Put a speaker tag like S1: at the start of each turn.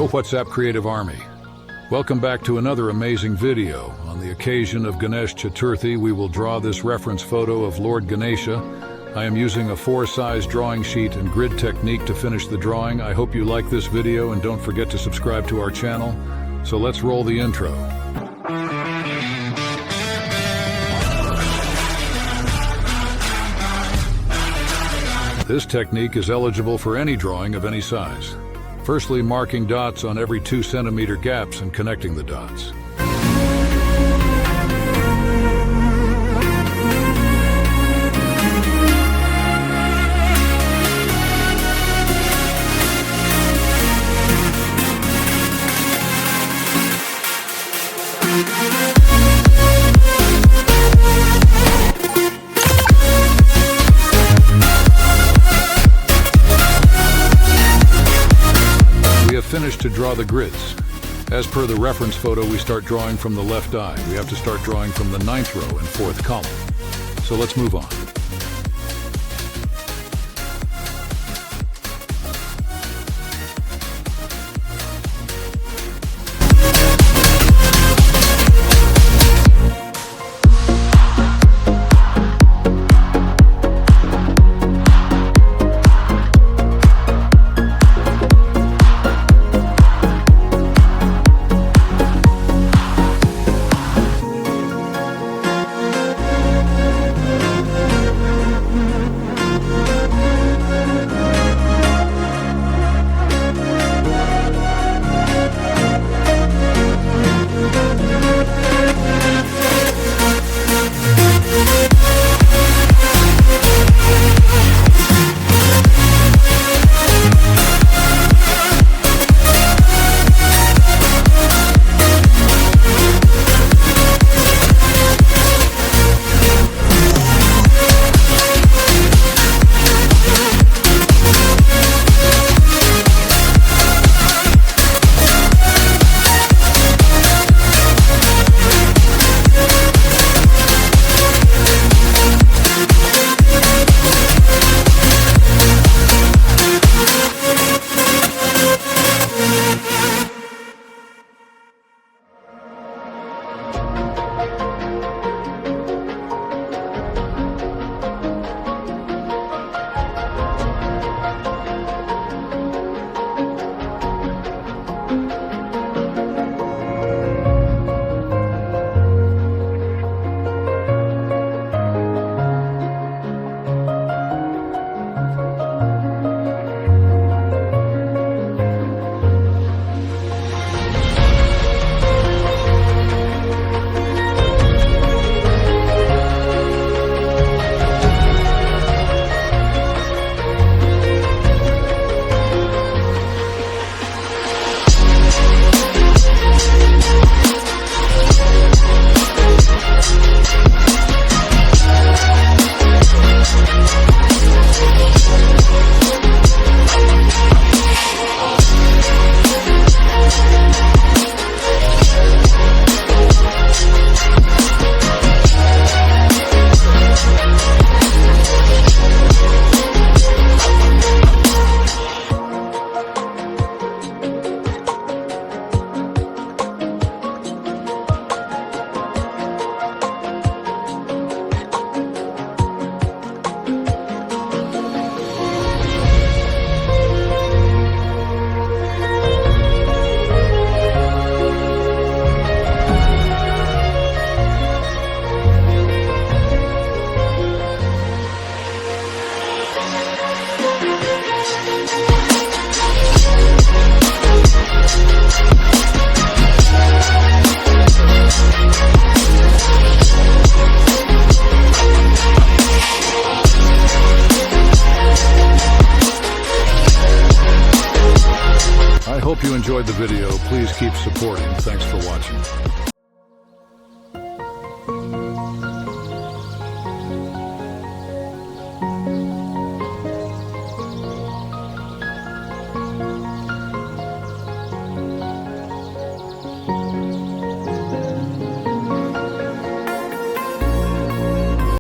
S1: Hello WhatsApp Creative Army. Welcome back to another amazing video. On the occasion of Ganesh Chaturthi, we will draw this reference photo of Lord Ganesha. I am using a 4-size drawing sheet and grid technique to finish the drawing. I hope you like this video and don't forget to subscribe to our channel. So let's roll the intro. This technique is eligible for any drawing of any size. Firstly, marking dots on every 2 centimeter gaps and connecting the dots. Finished to draw the grids. As per the reference photo, we start drawing from the left eye. We have to start drawing from the 9th row and 4th column. So let's move on. I hope you enjoyed the video. Please keep supporting. Thanks for watching.